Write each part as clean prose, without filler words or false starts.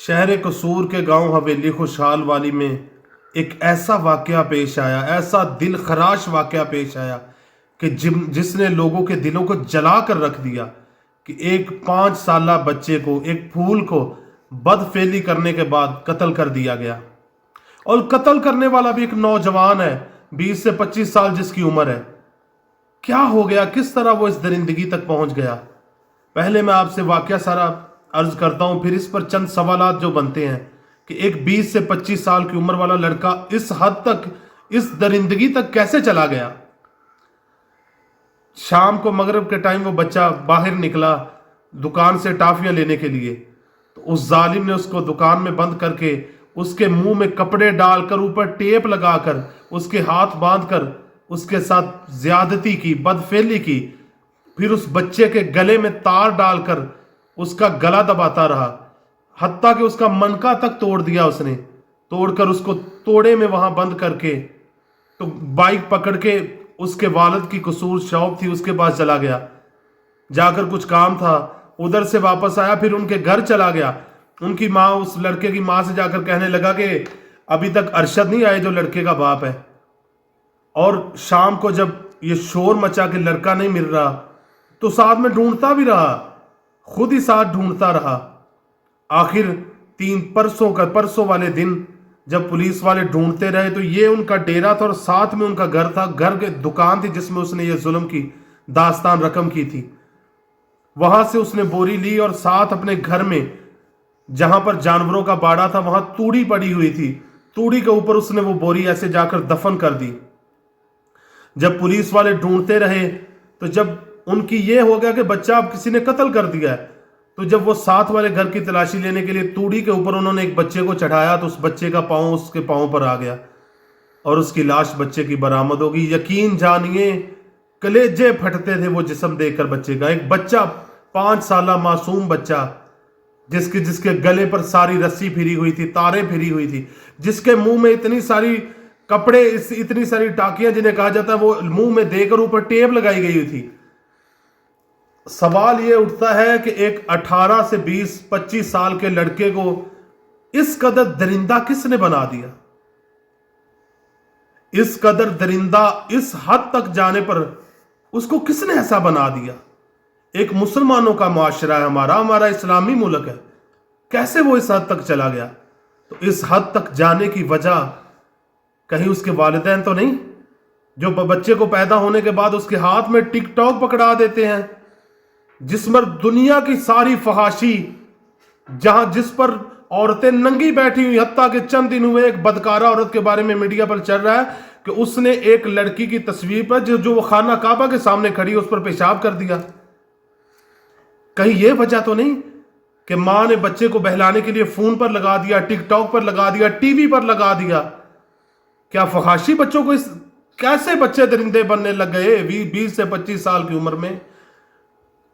شہر قصور کے گاؤں حویلی خوشحال والی میں ایک ایسا واقعہ پیش آیا، ایسا دل خراش واقعہ پیش آیا کہ جس نے لوگوں کے دلوں کو جلا کر رکھ دیا کہ ایک 5 سالہ بچے کو، ایک پھول کو بد فعلی کرنے کے بعد قتل کر دیا گیا۔ اور قتل کرنے والا بھی ایک نوجوان ہے، 20 سے 25 سال جس کی عمر ہے۔ کیا ہو گیا؟ کس طرح وہ اس درندگی تک پہنچ گیا؟ پہلے میں آپ سے واقعہ سارا عرض کرتا ہوں، پھر اس پر چند سوالات جو بنتے ہیں کہ ایک 20 سے 25 سال کی عمر والا لڑکا اس حد تک، اس درندگی تک کیسے چلا گیا؟ شام کو مغرب کے ٹائم وہ بچہ باہر نکلا دکان سے ٹافیاں لینے کے لیے، تو اس ظالم نے اس کو دکان میں بند کر کے اس کے منہ میں کپڑے ڈال کر، اوپر ٹیپ لگا کر، اس کے ہاتھ باندھ کر اس کے ساتھ زیادتی کی، بدفعلی کی۔ پھر اس بچے کے گلے میں تار ڈال کر اس کا گلا دباتا رہا، حتیٰ کہ اس کا منکا تک توڑ دیا۔ اس نے توڑ کر اس کو توڑے میں وہاں بند کر کے تو بائک پکڑ کے اس کے والد کی قصور شاپ تھی اس کے پاس چلا گیا، جا کر کچھ کام تھا، ادھر سے واپس آیا، پھر ان کے گھر چلا گیا۔ ان کی ماں، اس لڑکے کی ماں سے جا کر کہنے لگا کہ ابھی تک ارشد نہیں آئے جو لڑکے کا باپ ہے۔ اور شام کو جب یہ شور مچا کہ لڑکا نہیں مل رہا تو ساتھ میں ڈھونڈتا بھی رہا، خود ہی ساتھ ڈھونڈتا رہا۔ آخر پرسوں والے دن جب پولیس والے ڈھونڈتے رہے تو یہ ان کا ڈیرا تھا اور ساتھ میں ان کا گھر تھا، گھر کے دکان تھی جس میں اس نے یہ ظلم کی داستان رقم کی تھی۔ وہاں سے اس نے بوری لی اور ساتھ اپنے گھر میں جہاں پر جانوروں کا باڑا تھا وہاں توڑی پڑی ہوئی تھی، توڑی کے اوپر اس نے وہ بوری ایسے جا کر دفن کر دی۔ جب پولیس والے ڈھونڈتے رہے تو جب ان کی یہ ہو گیا کہ بچہ اب کسی نے قتل کر دیا ہے، تو جب وہ ساتھ والے گھر کی تلاشی لینے کے لیے توڑی کے اوپر انہوں نے ایک بچے کو چڑھایا تو اس بچے کا پاؤں اس کے پاؤں پر آ گیا اور اس کی لاش بچے کی برآمد ہوگی۔ یقین جانیے کلیجے پھٹتے تھے وہ جسم دیکھ کر بچے کا، ایک بچہ 5 سالہ معصوم بچہ جس کے گلے پر ساری رسی پھری ہوئی تھی، تاریں پھری ہوئی تھی، جس کے منہ میں اتنی ساری کپڑے، اتنی ساری ٹاکیاں جنہیں کہا جاتا ہے وہ منہ میں دے کر اوپر ٹیپ لگائی گئی ہوئی تھی۔ سوال یہ اٹھتا ہے کہ ایک 18 سے 20-25 سال کے لڑکے کو اس قدر درندہ کس نے بنا دیا؟ اس قدر درندہ، اس حد تک جانے پر اس کو کس نے ایسا بنا دیا؟ ایک مسلمانوں کا معاشرہ ہے ہمارا اسلامی ملک ہے، کیسے وہ اس حد تک چلا گیا؟ تو اس حد تک جانے کی وجہ کہیں اس کے والدین تو نہیں، جو بچے کو پیدا ہونے کے بعد اس کے ہاتھ میں ٹک ٹاک پکڑا دیتے ہیں جس پر دنیا کی ساری فحاشی، جس پر عورتیں ننگی بیٹھی ہوئی، حتیٰ کہ چند دن ہوئے ایک بدکارہ عورت کے بارے میں میڈیا پر چل رہا ہے کہ اس نے ایک لڑکی کی تصویر پر جو وہ خانہ کعبہ کے سامنے کھڑی اس پر پیشاب کر دیا۔ کہیں یہ وجہ تو نہیں کہ ماں نے بچے کو بہلانے کے لیے فون پر لگا دیا، ٹک ٹاک پر لگا دیا، ٹی وی پر لگا دیا؟ کیا فحاشی بچوں کو کیسے بچے درندے بننے لگ گئے 20 سے 25 سال کی عمر میں؟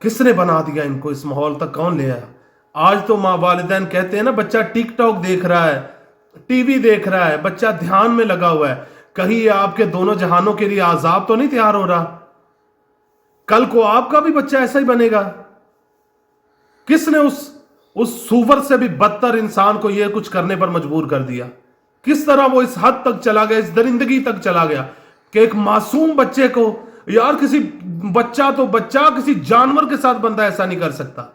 کس نے بنا دیا ان کو؟ اس ماحول تک کون لے آیا؟ آج تو ماں والدین کہتے ہیں نا بچہ ٹک ٹاک دیکھ رہا ہے، ٹی وی دیکھ رہا ہے، بچہ دھیان میں لگا ہوا ہے، کہیں یہ آپ کے دونوں جہانوں کے لیے عذاب تو نہیں تیار ہو رہا؟ کل کو آپ کا بھی بچہ ایسا ہی بنے گا۔ کس نے اس سور سے بھی بدتر انسان کو یہ کچھ کرنے پر مجبور کر دیا؟ کس طرح وہ اس حد تک چلا گیا، اس درندگی تک چلا گیا کہ ایک معصوم بچے کو، یار کسی بچہ کسی جانور کے ساتھ بندہ ایسا نہیں کر سکتا۔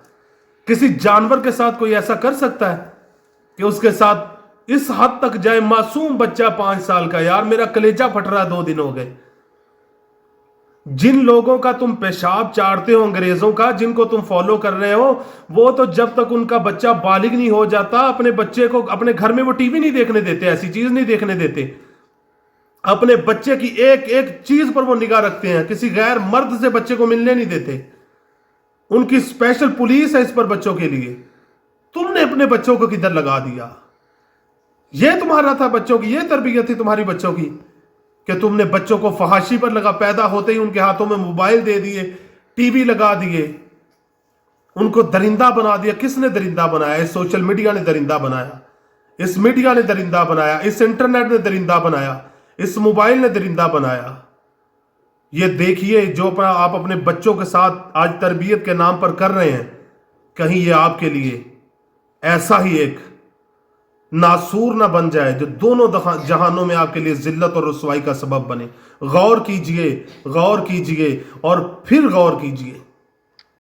کسی جانور کے ساتھ کوئی ایسا کر سکتا ہے کہ اس کے ساتھ اس حد تک جائے؟ معصوم بچہ 5 سال کا، یار میرا کلیجہ پھٹ رہا ہے، 2 دن ہو گئے۔ جن لوگوں کا تم پیشاب چاڑتے ہو، انگریزوں کا جن کو تم فالو کر رہے ہو، وہ تو جب تک ان کا بچہ بالغ نہیں ہو جاتا اپنے بچے کو اپنے گھر میں وہ ٹی وی نہیں دیکھنے دیتے، ایسی چیز نہیں دیکھنے دیتے، اپنے بچے کی ایک ایک چیز پر وہ نگاہ رکھتے ہیں، کسی غیر مرد سے بچے کو ملنے نہیں دیتے، ان کی اسپیشل پولیس ہے اس پر بچوں کے لیے۔ تم نے اپنے بچوں کو کدھر لگا دیا؟ یہ تمہارا تھا بچوں کی، یہ تربیت تھی تمہاری بچوں کی کہ تم نے بچوں کو فحاشی پر لگا، پیدا ہوتے ہی ان کے ہاتھوں میں موبائل دے دیے، ٹی وی لگا دیے، ان کو درندہ بنا دیا۔ کس نے درندہ بنایا؟ اس سوشل میڈیا نے درندہ بنایا، اس میڈیا نے درندہ بنایا، اس انٹرنیٹ نے درندہ بنایا، اس موبائل نے درندہ بنایا۔ یہ دیکھیے جو آپ اپنے بچوں کے ساتھ آج تربیت کے نام پر کر رہے ہیں، کہیں یہ آپ کے لیے ایسا ہی ایک ناسور نہ بن جائے جو دونوں جہانوں میں آپ کے لیے ذلت اور رسوائی کا سبب بنے. غور کیجئے اور پھر غور کیجئے.